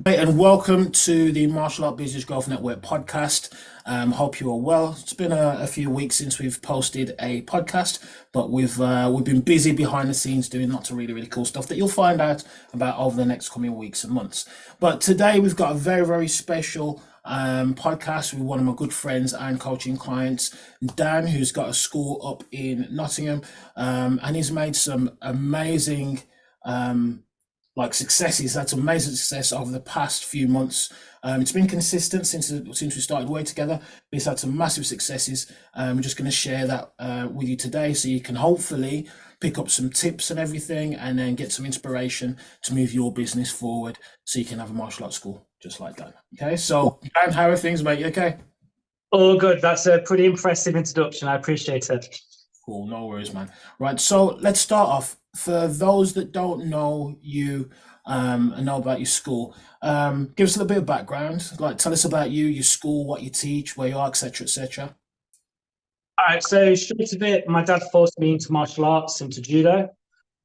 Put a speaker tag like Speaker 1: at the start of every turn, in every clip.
Speaker 1: And welcome to the Martial Art Business Growth Network podcast. Hope you are well. It's been a few weeks since we've posted a podcast, but we've been busy behind the scenes doing lots of really cool stuff that you'll find out about over the next coming weeks and months. But today we've got a very special podcast with one of my good friends and coaching clients, Dan, who's got a school up in Nottingham, and he's made some amazing successes. That's amazing success over the past few months. It's been consistent since we started working together, but it's had some massive successes. We're just going to share that with you today, so you can hopefully pick up some tips and everything, and then get some inspiration to move your business forward, so you can have a martial arts school just like that. Okay, so Dan, how are things, mate? You okay?
Speaker 2: All good. That's a pretty impressive introduction. I appreciate it.
Speaker 1: Cool, no worries, man. Right, so let's start off. For those that don't know you and know about your school, give us a little bit of background. Like, tell us about you, your school, what you teach, where you are, etc., etc.
Speaker 2: All right. So straight to it, my dad forced me into martial arts, into judo.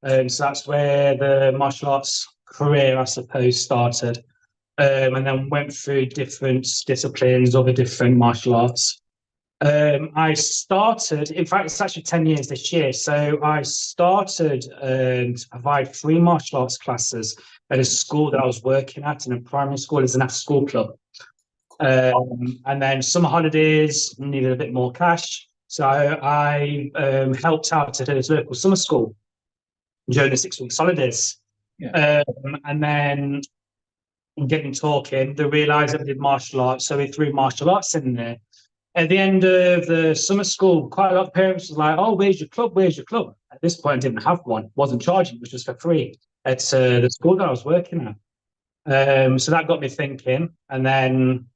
Speaker 2: So that's where the martial arts career, I suppose, started. And then went through different disciplines, other different martial arts. I started, in fact, it's actually 10 years this year. So I started to provide free martial arts classes at a school that I was working at in a primary school as an after-school club. And then summer holidays, needed a bit more cash. So I helped out at a local summer school during the 6 weeks holidays.
Speaker 1: Yeah.
Speaker 2: And then getting talking, they realised I did martial arts. So we threw martial arts in there. At the end of the summer school, quite a lot of parents was like, "Oh, where's your club? Where's your club?" At this point, I didn't have one. Wasn't charging. It was just for free at the school that I was working at. So that got me thinking. And then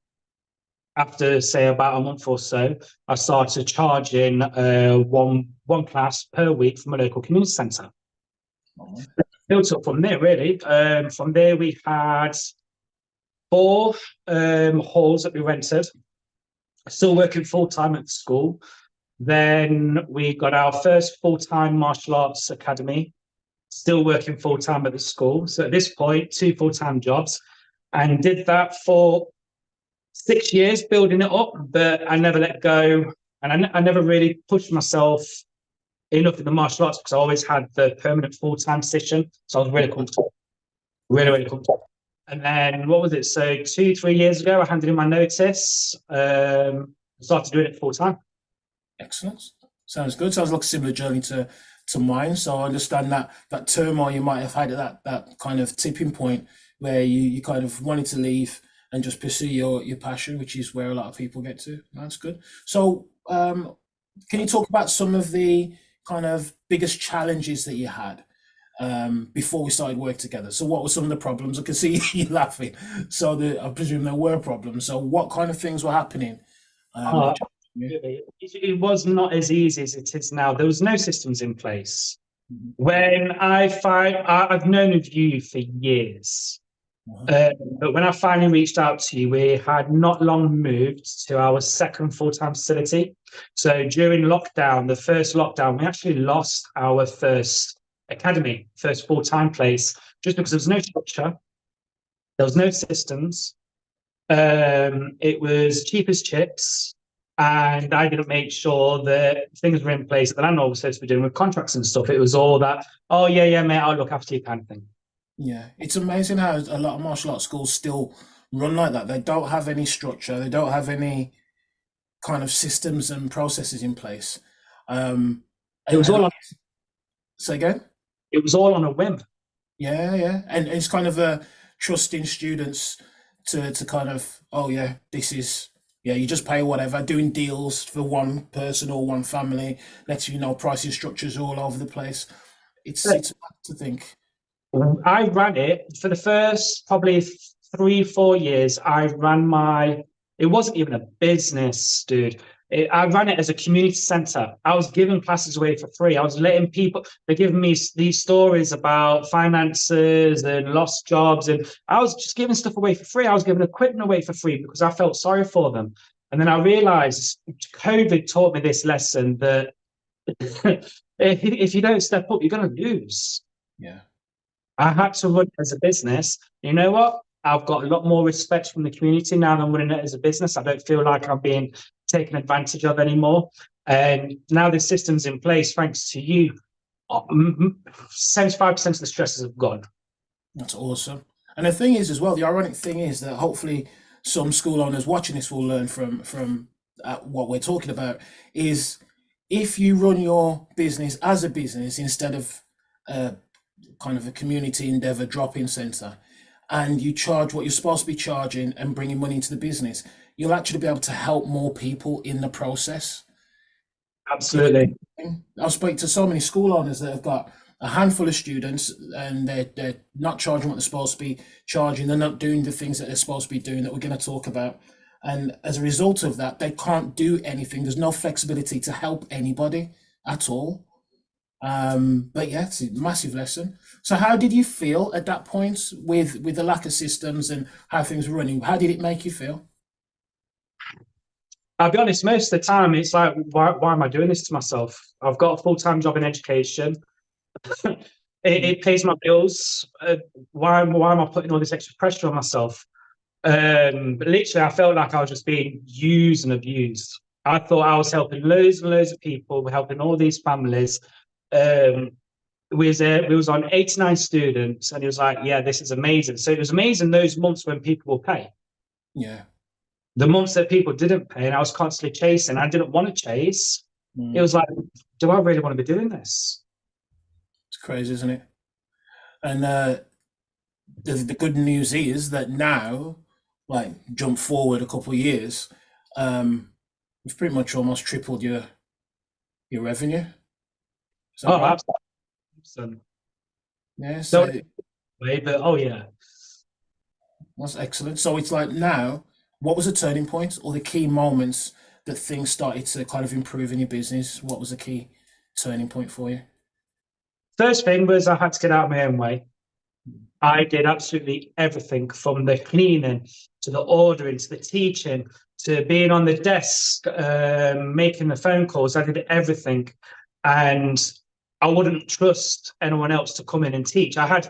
Speaker 2: after, say, about a month or so, I started charging one class per week from a local community centre. Built up from there, really. From there, we had 4 halls that we rented. Still working full-time at the school. Then we got our first full-time martial arts academy, still working full-time at the school. So at this point, 2 full-time jobs, and did that for 6 years, building it up, but I never let go. And I never really pushed myself enough in the martial arts, because I always had the permanent full-time position. So I was really comfortable, really comfortable. And then what was it? So 2-3 years ago, I handed in my notice, started doing it full time.
Speaker 1: Excellent. Sounds good. Sounds like a similar journey to mine. So I understand that turmoil you might have had at that kind of tipping point where you kind of wanted to leave and just pursue your passion, which is where a lot of people get to. That's good. So can you talk about some of the kind of biggest challenges that you had before we started work together? So what were some of the problems? I can see you laughing. So I presume there were problems. So what kind of things were happening?
Speaker 2: It was not as easy as it is now. There was no systems in place. When I've known of you for years, but when I finally reached out to you, we had not long moved to our second full-time facility. So during lockdown, the first lockdown, we actually lost our first academy, first full-time place, just because there was no structure, there was no systems. It was cheap as chips, and I didn't make sure that things were in place that the landlord was supposed to be doing with contracts and stuff. It was all that, "Oh yeah, mate, I'll look after you," kind of thing.
Speaker 1: Yeah, it's amazing how a lot of martial arts schools still run like that. They don't have any structure. They don't have any kind of systems and processes in place.
Speaker 2: It was all on,
Speaker 1: Say again?
Speaker 2: It was all on a whim.
Speaker 1: Yeah. And it's kind of trusting students to kind of, oh yeah, this is, yeah, you just pay whatever, doing deals for one person or one family, lets you know pricing structures all over the place. It's mad to think.
Speaker 2: I ran it for the first probably 3-4 years. It wasn't even a business, dude. I ran it as a community centre. I was giving classes away for free. I was letting people, they're giving me these stories about finances and lost jobs. And I was just giving stuff away for free. I was giving equipment away for free because I felt sorry for them. And then I realised COVID taught me this lesson that if you don't step up, you're going to lose.
Speaker 1: Yeah.
Speaker 2: I had to run it as a business. You know what? I've got a lot more respect from the community now that I'm running it as a business. I don't feel like I'm being taken advantage of anymore. And now the system's in place, thanks to you, 75% of the stresses have gone.
Speaker 1: That's awesome. And the thing is, as well, the ironic thing is that hopefully some school owners watching this will learn from what we're talking about is if you run your business as a business instead of kind of a community endeavor drop-in center, and you charge what you're supposed to be charging and bringing money into the business, you'll actually be able to help more people in the process.
Speaker 2: Absolutely.
Speaker 1: I've spoken to so many school owners that have got a handful of students and they're not charging what they're supposed to be charging. They're not doing the things that they're supposed to be doing that we're going to talk about. And as a result of that, they can't do anything. There's no flexibility to help anybody at all. But yeah, it's a massive lesson. So how did you feel at that point with the lack of systems and how things were running? How did it make you feel?
Speaker 2: I'll be honest, most of the time it's like, why am I doing this to myself? I've got a full-time job in education. It pays my bills. Why am I putting all this extra pressure on myself? But literally, I felt like I was just being used and abused. I thought I was helping loads and loads of people, helping all these families. We was on 89 students, and he was like, "Yeah, this is amazing." So it was amazing those months when people will pay.
Speaker 1: Yeah.
Speaker 2: The months that people didn't pay, and I was constantly chasing. I didn't want to chase. It was like, do I really want to be doing this?
Speaker 1: It's crazy, isn't it? And the good news is that now, like jump forward a couple of years, you've pretty much almost tripled your revenue. Is that
Speaker 2: Oh,
Speaker 1: right?
Speaker 2: absolutely.
Speaker 1: Yeah.
Speaker 2: So,
Speaker 1: So
Speaker 2: but oh yeah.
Speaker 1: that's excellent. So it's like now, what was the turning point or the key moments that things started to kind of improve in your business? What was the key turning point for you?
Speaker 2: First thing was I had to get out of my own way. I did absolutely everything from the cleaning to the ordering to the teaching to being on the desk, making the phone calls. I did everything. And I wouldn't trust anyone else to come in and teach. I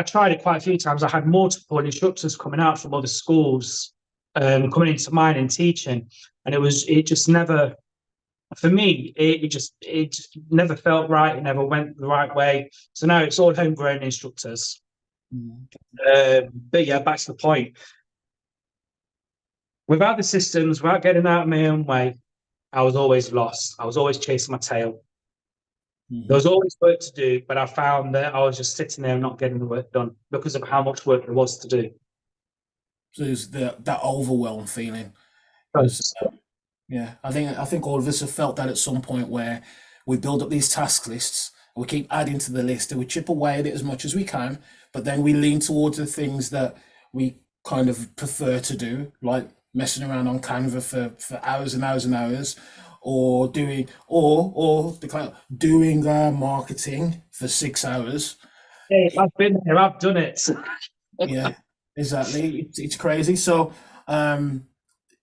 Speaker 2: tried it quite a few times. I had multiple instructors coming out from other schools, coming into mine and teaching. And it just never, for me, it just never felt right. It never went the right way. So now it's all homegrown instructors. But yeah, back to the point. Without the systems, without getting out of my own way, I was always lost. I was always chasing my tail. There was always work to do, but I found that I was just sitting there and not getting the work done because of how much work there was to do.
Speaker 1: So there's that overwhelmed feeling.
Speaker 2: Yes.
Speaker 1: Yeah, I think all of us have felt that at some point where we build up these task lists, we keep adding to the list, and we chip away at it as much as we can, but then we lean towards the things that we kind of prefer to do, like messing around on Canva for hours and hours and hours, or or the kind of doing marketing for 6 hours.
Speaker 2: Hey, I've been there, I've done it.
Speaker 1: Yeah, exactly. It's crazy. So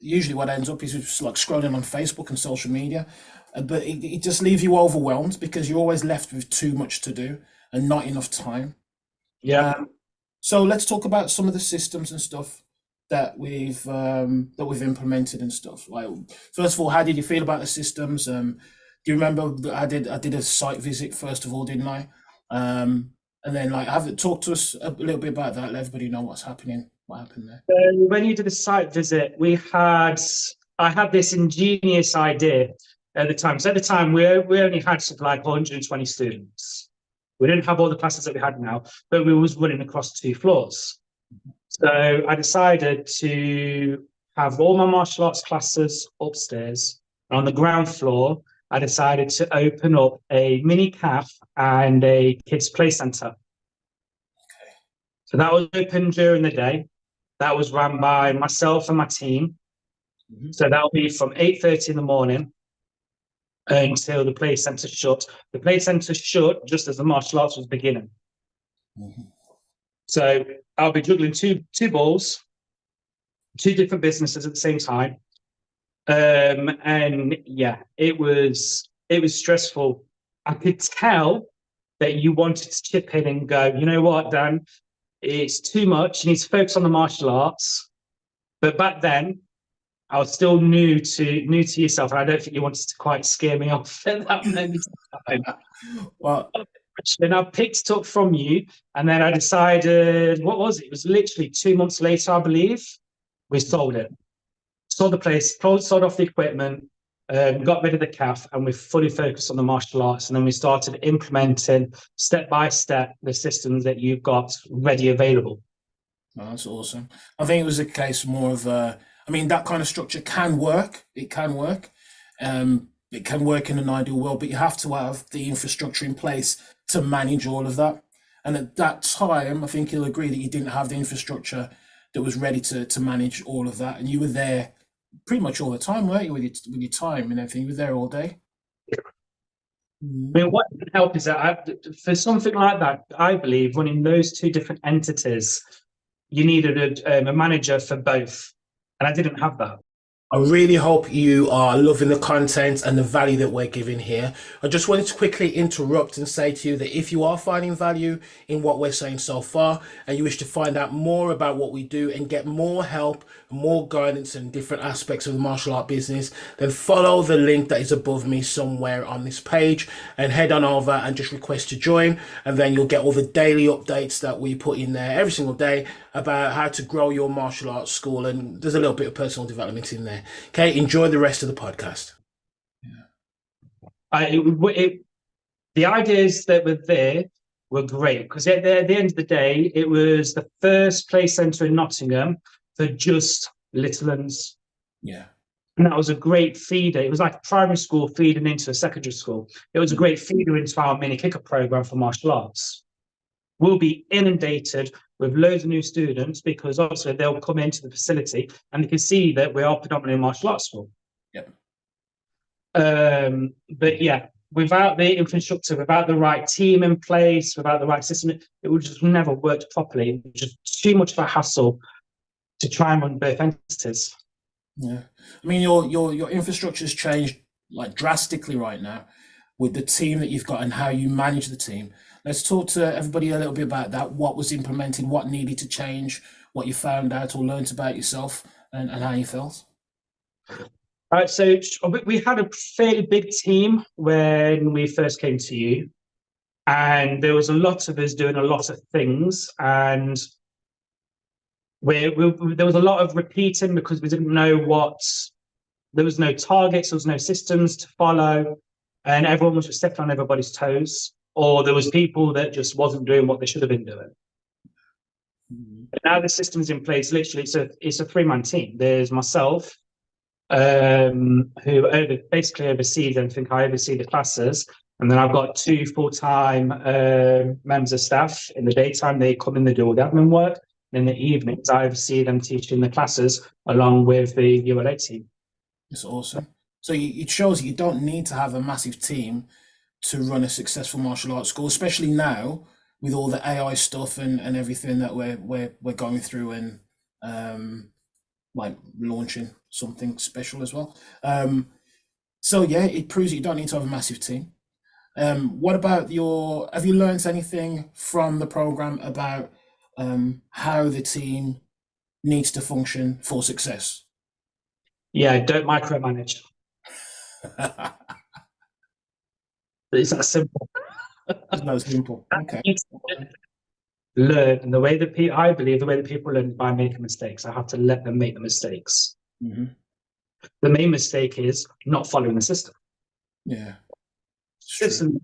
Speaker 1: usually what ends up is just like scrolling on Facebook and social media, but it just leaves you overwhelmed because you're always left with too much to do and not enough time.
Speaker 2: Yeah.
Speaker 1: So let's talk about some of the systems and stuff that we've implemented and stuff. Like, first of all, how did you feel about the systems? Do you remember that I did a site visit first of all, didn't I? And then like have it talk to us a little bit about that. Let everybody know what's happening. What happened there?
Speaker 2: When you did a site visit, I had this ingenious idea at the time. So at the time, we only had something like 120 students. We didn't have all the classes that we had now, but we was running across 2 floors. So I decided to have all my martial arts classes upstairs. And on the ground floor, I decided to open up a mini cafe and a kids' play centre. So that was open during the day. That was run by myself and my team. So that'll be from 8:30 in the morning until the play centre shut. The play centre shut just as the martial arts was beginning. So I'll be juggling two balls, 2 different businesses at the same time. And yeah, it was stressful. I could tell that you wanted to chip in and go, you know what, Dan, it's too much. You need to focus on the martial arts. But back then, I was still new to yourself, and I don't think you wanted to quite scare me off at that moment in time.
Speaker 1: Well,
Speaker 2: Then I picked it up from you, and then I decided, what was it? It was literally 2 months later, I believe, we sold it. Sold the place, sold off the equipment, got rid of the calf, and we fully focused on the martial arts. And then we started implementing step by step the systems that you've got ready available.
Speaker 1: oh, that's awesome. I think it was a case more of I mean, that kind of structure can work. It can work. It can work in an ideal world, but you have to have the infrastructure in place to manage all of that. And at that time, I think you'll agree that you didn't have the infrastructure that was ready to manage all of that. And you were there pretty much all the time, weren't you, with your time and everything? You were there all day.
Speaker 2: I mean, what can help is that for something like that, I believe running those two different entities, you needed a manager for both. And I didn't have that.
Speaker 1: I really hope you are loving the content and the value that we're giving here. I just wanted to quickly interrupt and say to you that if you are finding value in what we're saying so far and you wish to find out more about what we do and get more help, more guidance in different aspects of the martial art business, then follow the link that is above me somewhere on this page and head on over and just request to join. And then you'll get all the daily updates that we put in there every single day about how to grow your martial arts school. And there's a little bit of personal development in there. Okay, enjoy the rest of the podcast.
Speaker 2: The ideas that were there were great because at the end of the day, it was the first play centre in Nottingham for just little uns.
Speaker 1: Yeah.
Speaker 2: And that was a great feeder. It was like a primary school feeding into a secondary school. It was a great feeder into our mini kicker program for martial arts. We'll be inundated with loads of new students because obviously they'll come into the facility and they can see that we are predominantly a martial arts school.
Speaker 1: Yep.
Speaker 2: But yeah, without the infrastructure, without the right team in place, without the right system, it would just never work properly. It was just too much of a hassle to try and run both entities.
Speaker 1: Yeah, I mean your infrastructure has changed like drastically right now with the team that you've got and how you manage the team. Let's talk to everybody a little bit about that. What was implemented, what needed to change, what you found out or learned about yourself, and how you felt.
Speaker 2: All right, so we had a fairly big team when we first came to you, and there was a lot of us doing a lot of things, and there was a lot of repeating because we didn't know there was no targets, there was no systems to follow, and everyone was just stepping on everybody's toes, or there was people that just wasn't doing what they should have been doing. But now the system's in place. Literally, it's a three-man team. There's myself, who basically oversees everything. I oversee the classes, and then I've got two full-time members of staff. In the daytime, they come in, they do all the admin work. And in the evenings, I oversee them teaching the classes along with the ULA team.
Speaker 1: It's awesome. So it shows that you don't need to have a massive team to run a successful martial arts school, especially now with all the AI stuff and everything that we're going through and like launching something special as well. So yeah, it proves that you don't need to have a massive team. What about have you learned anything from the program about how the team needs to function for success?
Speaker 2: Yeah, don't micromanage. It's that simple.
Speaker 1: It's not simple. Okay.
Speaker 2: Learn, and I believe the way that people learn is by making mistakes. I have to let them make the mistakes.
Speaker 1: Mm-hmm.
Speaker 2: The main mistake is not following the system.
Speaker 1: Yeah.
Speaker 2: System.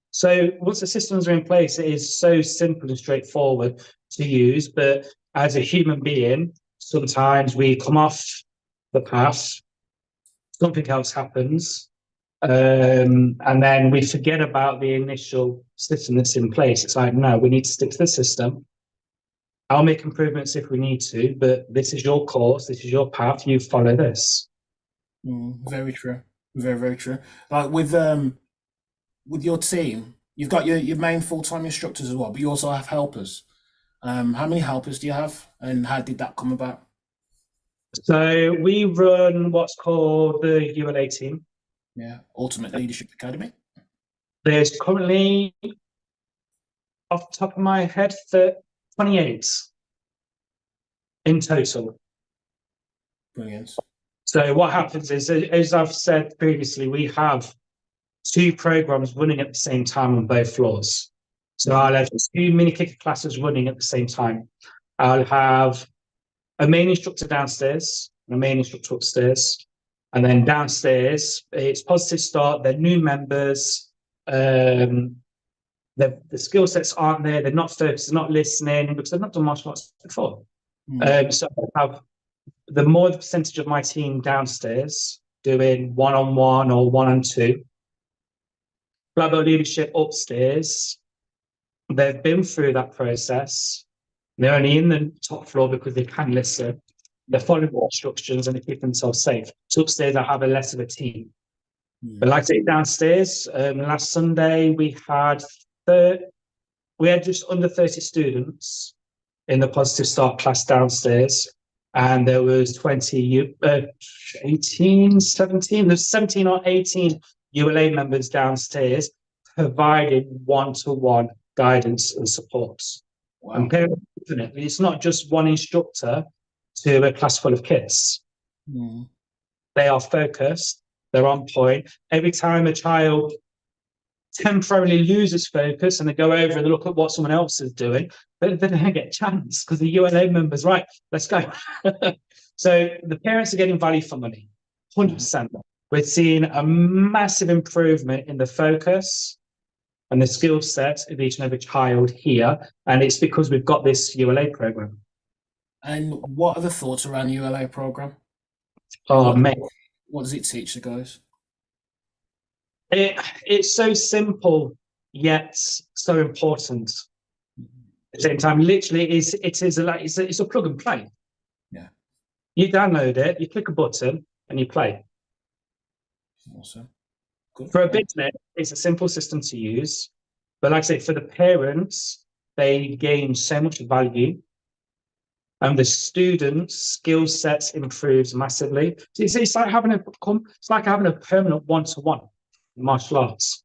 Speaker 2: So once the systems are in place, it is so simple and straightforward to use. But as a human being, sometimes we come off the path, something else happens, and then we forget about the initial system that's in place. It's like, no, we need to stick to the system. I'll make improvements if we need to, but this is your course, this is your path, you follow this.
Speaker 1: Very true. Very, very true. Like with your team, you've got your main full-time instructors as well, but you also have helpers. How many helpers do you have, and how did that come about?
Speaker 2: So we run what's called the ULA team.
Speaker 1: Yeah, Ultimate Leadership Academy.
Speaker 2: There's currently, off the top of my head, 28 in total.
Speaker 1: Brilliant.
Speaker 2: So what happens is, as I've said previously, we have 2 programs running at the same time on both floors. So I'll have 2 mini kicker classes running at the same time. I'll have a main instructor downstairs and a main instructor upstairs. And then downstairs, it's positive start. They're new members. The skill sets aren't there. They're not focused. They're not listening because they've not done martial arts before. So I have the more the percentage of my team downstairs doing 1-on-1 or 1-on-2. Black belt leadership upstairs. They've been through that process. They're only in the top floor because they can listen. They're following the instructions and they keep themselves safe. So upstairs, I have a less of a team. But like I say, downstairs, last Sunday we had just under 30 students in the positive start class downstairs, and there was 18, 17. There's 17 or 18 ULA members downstairs providing one-to-one guidance and support.
Speaker 1: Wow.
Speaker 2: And parents, it's not just one instructor to a class full of kids. They are focused. They're on point. Every time a child temporarily loses focus and they go over and they look at what someone else is doing, they don't get a chance because the ULA member's right, let's go. So the parents are getting value for money, 100%. We're seeing a massive improvement in the focus and the skill set of each and every child here. And it's because we've got this ULA program.
Speaker 1: And what are the thoughts around the ULA program?
Speaker 2: Oh, mate.
Speaker 1: What does it teach the guys?
Speaker 2: It's so simple, yet so important. At the same time, literally, it's a plug and play.
Speaker 1: Yeah.
Speaker 2: You download it, you click a button, and you play.
Speaker 1: Awesome. Good.
Speaker 2: For a business, it's a simple system to use. But like I say, for the parents, they gain so much value. And the students' skill sets improves massively. So it's like having a permanent one-to-one in martial arts.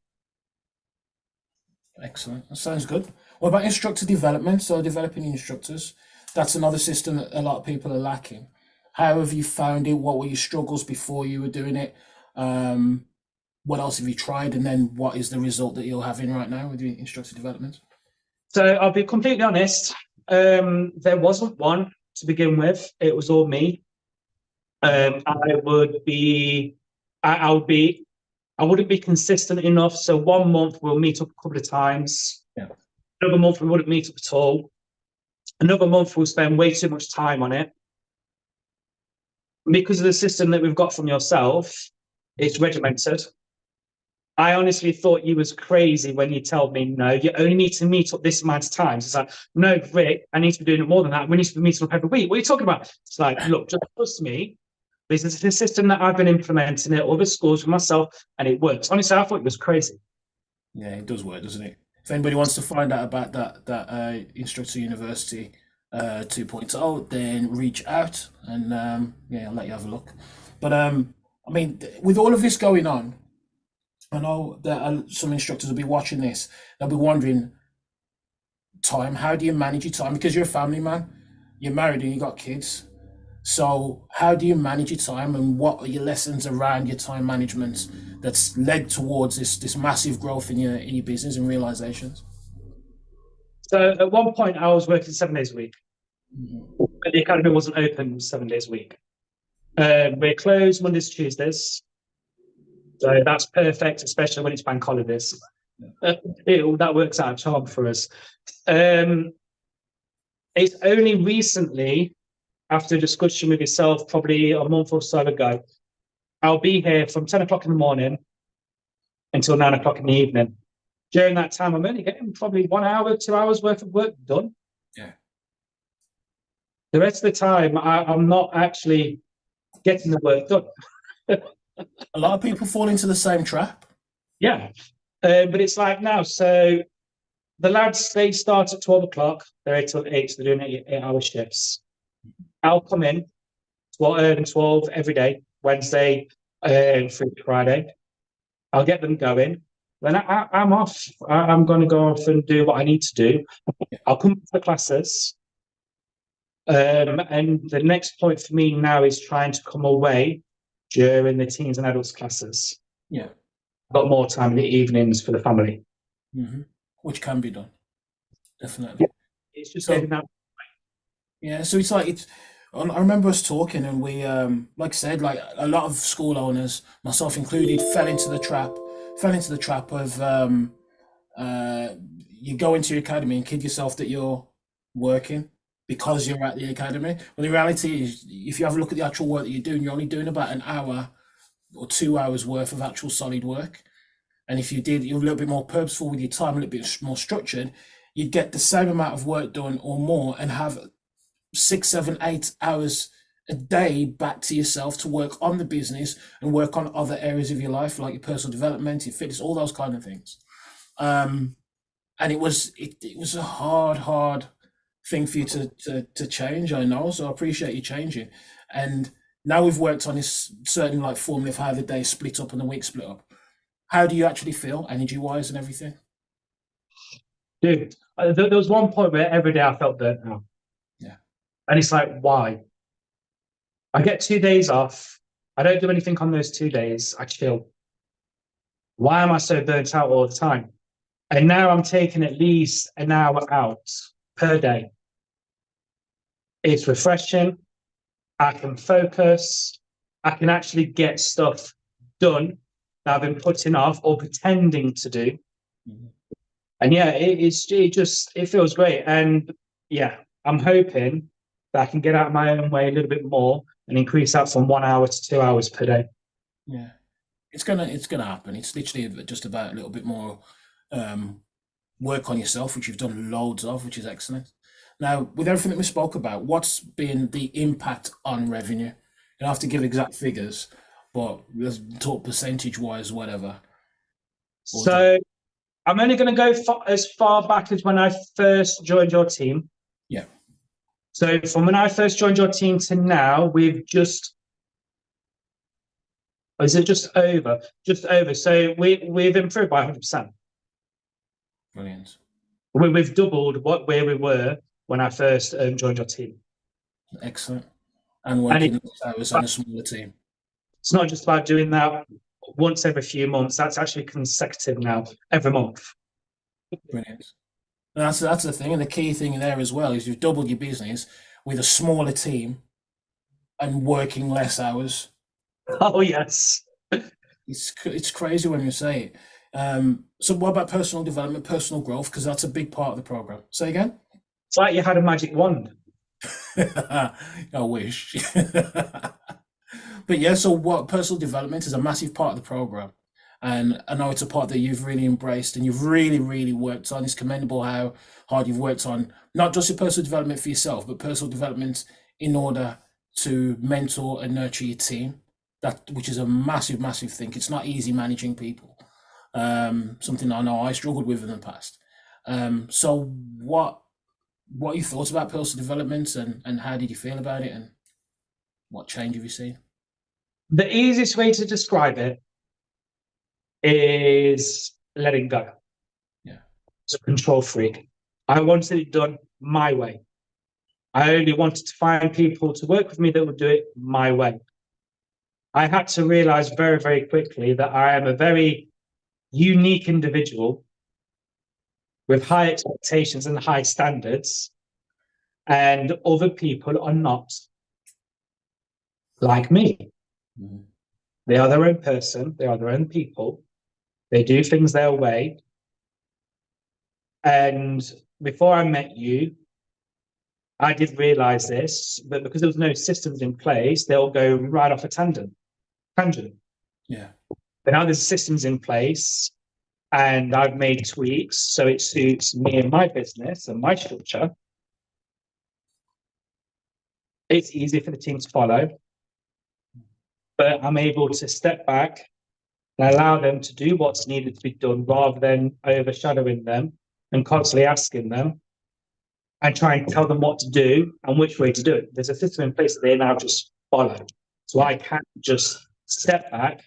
Speaker 1: Excellent. That sounds good. What about instructor development? So developing instructors, that's another system that a lot of people are lacking. How have you found it? What were your struggles before you were doing it? What else have you tried? And then what is the result that you're having right now with your instructor development?
Speaker 2: So I'll be completely honest. There wasn't one to begin with. It was all me. I wouldn't be consistent enough. So 1 month we'll meet up a couple of times.
Speaker 1: Yeah.
Speaker 2: Another month we wouldn't meet up at all. Another month we'll spend way too much time on it. Because of the system that we've got from yourself, it's regimented. I honestly thought you was crazy when you told me, no, you only need to meet up this amount of times. It's like, no, Rick, I need to be doing it more than that. We need to be meeting up every week. What are you talking about? It's like, look, just trust me. This is the system that I've been implementing at other schools for myself, and it works. Honestly, I thought it was crazy.
Speaker 1: Yeah, it does work, doesn't it? If anybody wants to find out about that Instructor University 2.0, then reach out and I'll let you have a look. But I mean, with all of this going on, I know that some instructors will be watching this. They'll be wondering, time, how do you manage your time? Because you're a family man, you're married and you got kids. So how do you manage your time, and what are your lessons around your time management that's led towards this massive growth in your business and realizations?
Speaker 2: So at one point I was working 7 days a week. But the academy wasn't open 7 days a week. We're closed Mondays, Tuesdays. So that's perfect, especially when it's bank holidays. That works out a charm for us. It's only recently, after a discussion with yourself, probably a month or so ago, I'll be here from 10 o'clock in the morning until 9 o'clock in the evening. During that time, I'm only getting probably 1 hour, 2 hours worth of work done.
Speaker 1: Yeah.
Speaker 2: The rest of the time, I'm not actually getting the work done.
Speaker 1: A lot of people fall into the same trap.
Speaker 2: Yeah. But it's like now, so the lads, they start at 12 o'clock. They're 8 till 8, so they're doing 8-hour shifts. I'll come in 12 every day, Wednesday through to Friday. I'll get them going. then I'm off. I'm going to go off and do what I need to do. I'll come to the classes. And the next point for me now is trying to come away during the teens and adults classes.
Speaker 1: Yeah.
Speaker 2: Got more time in the evenings for the family.
Speaker 1: Mm-hmm. Which can be done. Definitely.
Speaker 2: Yeah. It's just getting that.
Speaker 1: Yeah, so it's like I remember us talking, and we, like I said, like a lot of school owners, myself included, fell into the trap of you go into your academy and kid yourself that you're working because you're at the academy. Well, the reality is, if you have a look at the actual work that you're doing, you're only doing about an hour or 2 hours worth of actual solid work. And if you're a little bit more purposeful with your time, a little bit more structured, you'd get the same amount of work done or more and have 6, 7, 8 hours a day back to yourself to work on the business and work on other areas of your life, like your personal development, your fitness, all those kind of things. And it was a hard thing for you to change, I know. So I appreciate you changing. And now we've worked on this certain like formula of how the day split up and the week split up. How do you actually feel, energy wise and everything?
Speaker 2: Dude, there was one point where every day I felt burnt out.
Speaker 1: Yeah.
Speaker 2: And it's like, why? I get 2 days off. I don't do anything on those 2 days. I chill. Why am I so burnt out all the time? And now I'm taking at least an hour out per day. It's refreshing. I can focus. I can actually get stuff done that I've been putting off or pretending to do. Mm-hmm. And yeah, it feels great. And yeah, I'm hoping that I can get out of my own way a little bit more and increase that from 1 hour to 2 hours per day.
Speaker 1: Yeah, it's gonna happen. It's literally just about a little bit more work on yourself, which you've done loads of, which is excellent. Now, with everything that we spoke about, what's been the impact on revenue? You don't have to give exact figures, but let's talk percentage-wise, whatever.
Speaker 2: So I'm only going to go as far back as when I first joined your team.
Speaker 1: Yeah.
Speaker 2: So from when I first joined your team to now, is it just over? Just over. So we've improved by 100%.
Speaker 1: Brilliant.
Speaker 2: We've doubled where we were when I first joined your team.
Speaker 1: Excellent. And working hours on a smaller team.
Speaker 2: It's not just about doing that once every few months. That's actually consecutive now, every month.
Speaker 1: Brilliant. And that's the thing, and the key thing there as well is you've doubled your business with a smaller team and working less hours.
Speaker 2: Oh yes,
Speaker 1: it's crazy when you say it. So what about personal development, personal growth? Because that's a big part of the program. Say again.
Speaker 2: It's like you had a magic wand.
Speaker 1: I wish. But yeah, so what personal development is a massive part of the program. And I know it's a part that you've really embraced and you've really, really worked on. It's commendable how hard you've worked on not just your personal development for yourself, but personal development in order to mentor and nurture your team. Which is a massive, massive thing. It's not easy managing people. Something I know I struggled with in the past. So what are your thoughts about personal development and how did you feel about it and what change have you seen?
Speaker 2: The easiest way to describe it is letting go.
Speaker 1: Yeah.
Speaker 2: It's a control freak. I wanted it done my way. I only wanted to find people to work with me that would do it my way. I had to realize very, very quickly that I am a very unique individual with high expectations and high standards, and other people are not like me. Mm-hmm. They are their own person. They are their own people. They do things their way. And before I met you, I did realize this, but because there was no systems in place, they'll go right off a tangent.
Speaker 1: Yeah.
Speaker 2: But now there's systems in place and I've made tweaks so it suits me and my business and my structure. It's easy for the team to follow, but I'm able to step back and allow them to do what's needed to be done rather than overshadowing them and constantly asking them and try and tell them what to do and which way to do it. There's a system in place that they now just follow. So I can just step back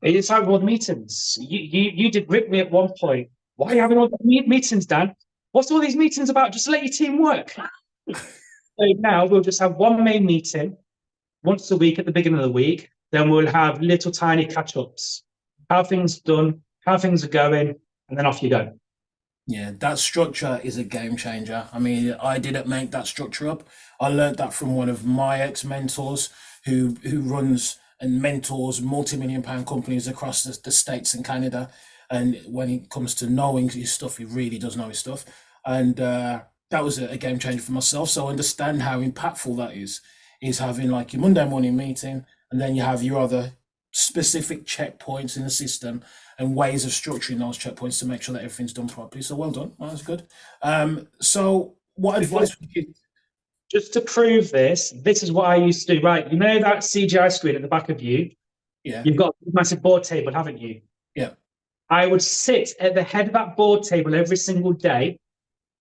Speaker 2: It's like all the meetings. You did rip me at one point. Why are you having all the meetings, Dan? What's all these meetings about? Just let your team work. So now we'll just have one main meeting once a week at the beginning of the week. Then we'll have little tiny catch-ups. How things done, how things are going, and then off you go.
Speaker 1: Yeah, that structure is a game changer. I mean, I didn't make that structure up. I learned that from one of my ex-mentors who runs and mentors multi-million pound companies across the States and Canada. And when it comes to knowing his stuff, he really does know his stuff. And that was a game changer for myself. So I understand how impactful that is having like your Monday morning meeting, and then you have your other specific checkpoints in the system and ways of structuring those checkpoints to make sure that everything's done properly. So well done. Well, that's good. So what advice would you give?
Speaker 2: Just to prove this is what I used to do. Right, you know that CGI screen at the back of you?
Speaker 1: Yeah,
Speaker 2: You've got a massive board table, haven't you?
Speaker 1: yeah.
Speaker 2: I would sit at the head of that board table every single day,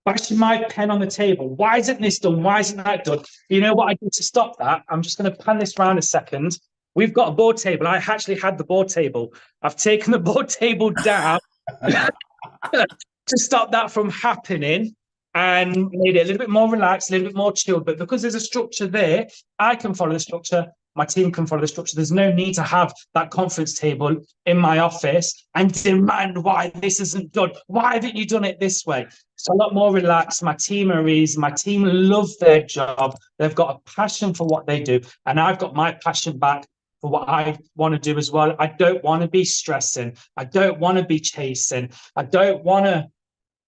Speaker 2: bashing my pen on the table. Why isn't this done? Why isn't that done? You know what I did to stop that? I'm just going to pan this round a second. We've got a board table. I actually had the board table. I've taken the board table down to stop that from happening and made it a little bit more relaxed, a little bit more chilled. But because there's a structure there, I can follow the structure. My team can follow the structure. There's no need to have that conference table in my office and demand why this isn't done. Why haven't you done it this way? It's a lot more relaxed. My team are easy. My team love their job. They've got a passion for what they do. And I've got my passion back for what I want to do as well. I don't want to be stressing. I don't want to be chasing. I don't want to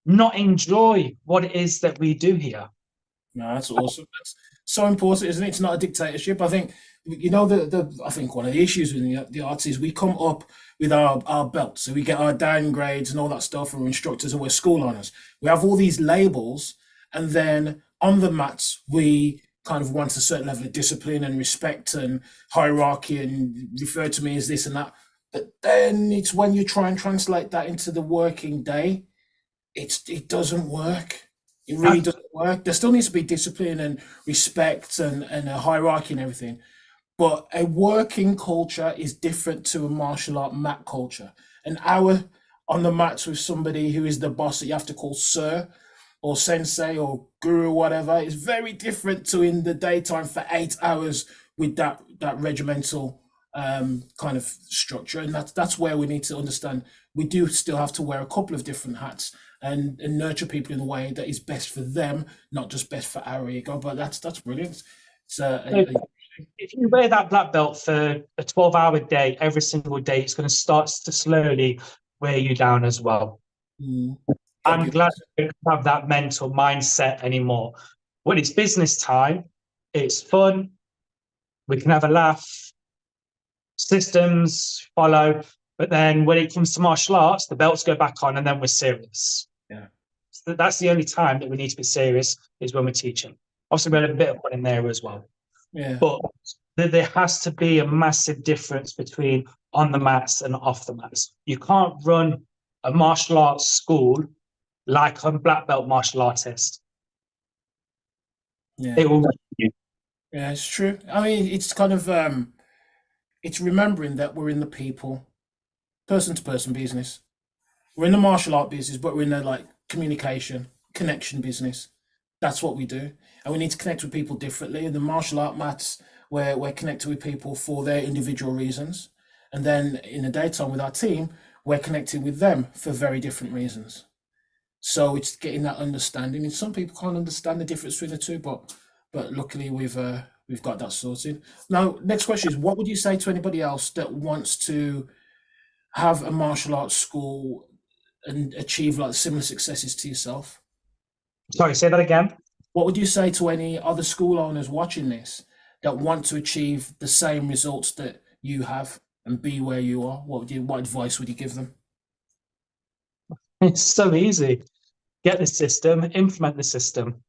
Speaker 2: not enjoy what it is that we do here.
Speaker 1: No, that's awesome. That's so important, isn't it? It's not a dictatorship. I think I think one of the issues with the arts is we come up with our belts, so we get our downgrades and all that stuff, and we're instructors and we're school owners. We have all these labels, and then on the mats we kind of want a certain level of discipline and respect and hierarchy, and refer to me as this and that. But then it's when you try and translate that into the working day, it doesn't work. It really doesn't work. There still needs to be discipline and respect and a hierarchy and everything. But a working culture is different to a martial art mat culture. An hour on the mats with somebody who is the boss that you have to call sir or sensei or guru or whatever is very different to in the daytime for 8 hours with that regimental kind of structure. And that's where we need to understand we do still have to wear a couple of different hats and nurture people in a way that is best for them, not just best for our ego. But that's brilliant. It's
Speaker 2: if you wear that black belt for a 12-hour day every single day, it's going to start to slowly wear you down as well. I'm glad I don't have that mental mindset anymore. When it's business time, it's fun. We can have a laugh. Systems follow. But then when it comes to martial arts, the belts go back on and then we're serious.
Speaker 1: Yeah.
Speaker 2: So that's the only time that we need to be serious is when we're teaching. Obviously, we had a bit of fun in there as well.
Speaker 1: Yeah.
Speaker 2: But there has to be a massive difference between on the mats and off the mats. You can't run a martial arts school like a black belt martial artist.
Speaker 1: Yeah.
Speaker 2: It will ruin you.
Speaker 1: Yeah, it's true. I mean, it's kind of it's remembering that we're in the people, person to person business. We're in the martial art business, but we're in the like communication, connection business. That's what we do. And we need to connect with people differently. In the martial art mats, we're connected with people for their individual reasons. And then in the daytime with our team, we're connected with them for very different reasons. So it's getting that understanding. And some people can't understand the difference between the two, but luckily we've got that sorted. Now, next question is, what would you say to anybody else that wants to have a martial arts school and achieve like similar successes to yourself?
Speaker 2: Sorry, say that again.
Speaker 1: What would you say to any other school owners watching this that want to achieve the same results that you have and be where you are? What advice would you give them?
Speaker 2: It's so easy. Get the system, implement the system.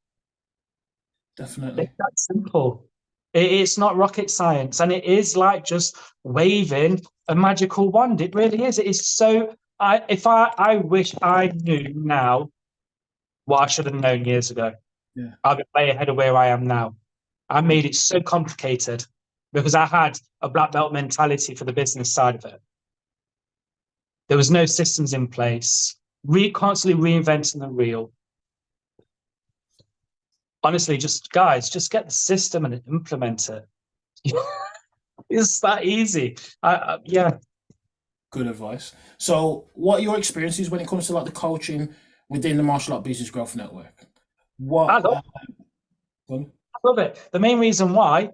Speaker 1: Definitely.
Speaker 2: It's that simple. It's not rocket science, and it is like just waving a magical wand. It really is. It is so. I wish I knew now what I should have known years ago.
Speaker 1: Yeah.
Speaker 2: I'll be way ahead of where I am now. I made it so complicated because I had a black belt mentality for the business side of it. There was no systems in place. Constantly reinventing the wheel. Honestly, just guys, just get the system and implement it. It's that easy. Yeah.
Speaker 1: Good advice. So, what are your experiences when it comes to like the coaching within the Martial Art Business Growth Network?
Speaker 2: I
Speaker 1: What?
Speaker 2: love,
Speaker 1: Go
Speaker 2: I love it. The main reason why,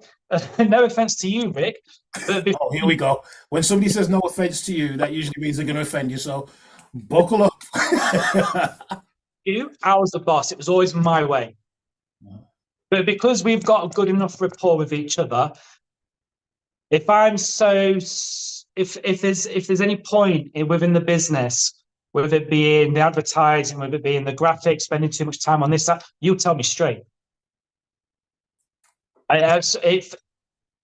Speaker 2: no offense to you, Rick, but
Speaker 1: Oh, here we go. When somebody says no offense to you, that usually means they're going to offend you. So, buckle up.
Speaker 2: I was the boss. It was always my way. But because we've got a good enough rapport with each other, if there's any point within the business, whether it be in the advertising, whether it be in the graphics, spending too much time on this, that, you tell me straight. If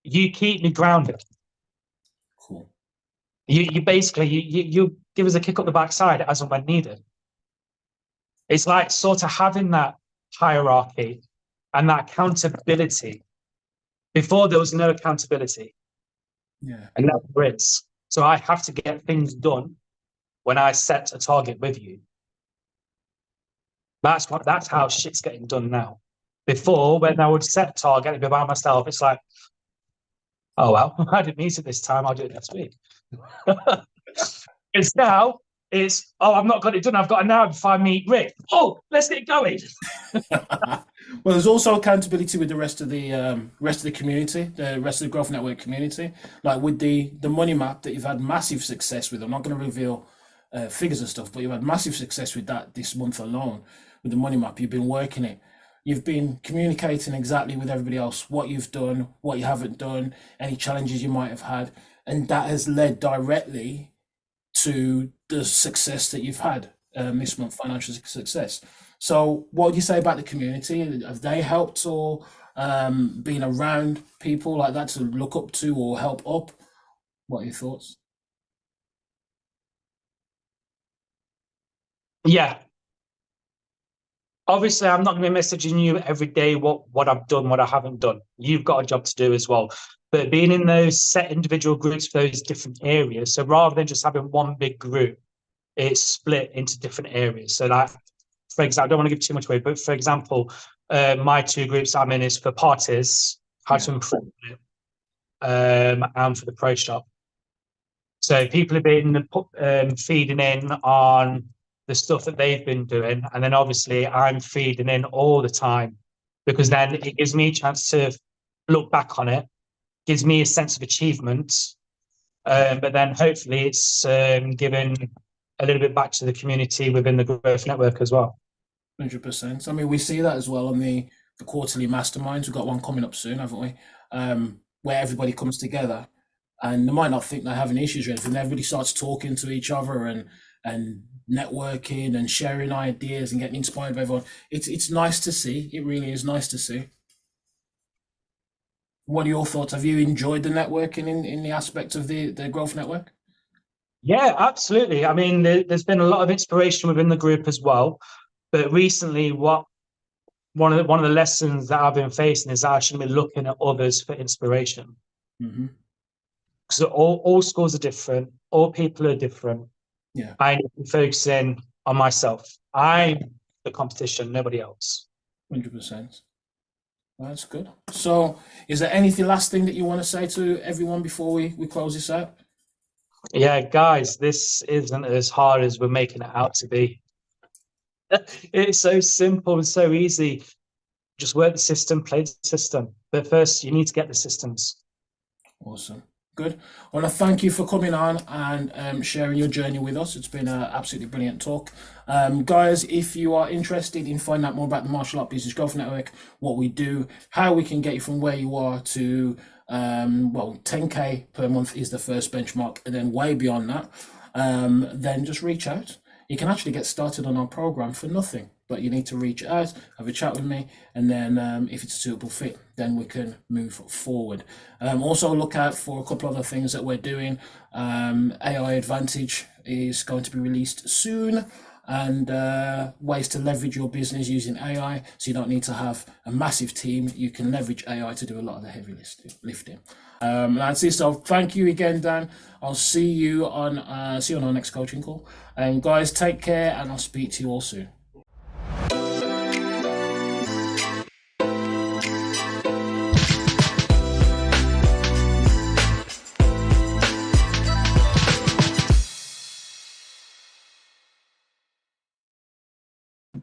Speaker 2: you keep me grounded,
Speaker 1: Cool.
Speaker 2: you basically you give us a kick up the backside as and when needed. It's like sort of having that hierarchy and that accountability. Before there was no accountability,
Speaker 1: Yeah.
Speaker 2: and now there is. So I have to get things done when I set a target with you. That's how shit's getting done now. Before, when I would set a target and be by myself, it's like, oh well, I didn't meet it this time, I'll do it next week. It's now, I've not got it done, I've got an hour before I meet Rick. Oh, let's get going.
Speaker 1: Well, there's also accountability with the rest of the community, the rest of the Growth Network community. Like with the money map that you've had massive success with. I'm not going to reveal figures and stuff, but you've had massive success with that this month alone. With the money map, you've been working it. You've been communicating exactly with everybody else what you've done, what you haven't done, any challenges you might have had, and that has led directly to the success that you've had this month, financial success. So, what would you say about the community? Have they helped or been around people like that to look up to or help up? What are your thoughts?
Speaker 2: Yeah. Obviously, I'm not going to be messaging you every day what I've done, what I haven't done. You've got a job to do as well. But being in those set individual groups for those different areas, so rather than just having one big group, it's split into different areas. So, like, for example, I don't want to give too much away, but for example, my two groups I'm in is for parties, how to improve it, and for the pro shop. So people have been feeding in on the stuff that they've been doing, and then obviously I'm feeding in all the time because then it gives me a chance to look back on it, gives me a sense of achievement, but then hopefully it's given a little bit back to the community within the growth network as well.
Speaker 1: 100%. I mean, we see that as well on the quarterly masterminds. We've got one coming up soon, haven't we? Where everybody comes together and they might not think they're having issues or anything. Everybody starts talking to each other and networking and sharing ideas and getting inspired by everyone. It's nice to see. It really is nice to see. What are your thoughts? Have you enjoyed the networking in the aspect of the growth network?
Speaker 2: Yeah, absolutely. I mean, there's been a lot of inspiration within the group as well. But recently, one of the lessons that I've been facing is actually looking at others for inspiration.
Speaker 1: Mm-hmm.
Speaker 2: So all schools are different, all people are different.
Speaker 1: Yeah,
Speaker 2: I need to focus in on myself. I'm the competition, nobody else.
Speaker 1: 100%. That's good. So, is there anything last thing that you want to say to everyone before we close this out?
Speaker 2: Yeah, guys, this isn't as hard as we're making it out to be. It's so simple and so easy. Just work the system, play the system. But first, you need to get the systems.
Speaker 1: Awesome. Good. Well, I thank you for coming on and sharing your journey with us. It's been an absolutely brilliant talk. Guys, if you are interested in finding out more about the Martial Art Business Growth Network, what we do, how we can get you from where you are to, 10K per month is the first benchmark, and then way beyond that, then just reach out. You can actually get started on our program for nothing, but you need to reach out, have a chat with me, and then if it's a suitable fit, then we can move forward. Also look out for a couple other things that we're doing. AI Advantage is going to be released soon. and ways to leverage your business using AI. So you don't need to have a massive team. You can leverage AI to do a lot of the heavy lifting. That's it. So thank you again, Dan. I'll see you on our next coaching call. And guys, take care, and I'll speak to you all soon.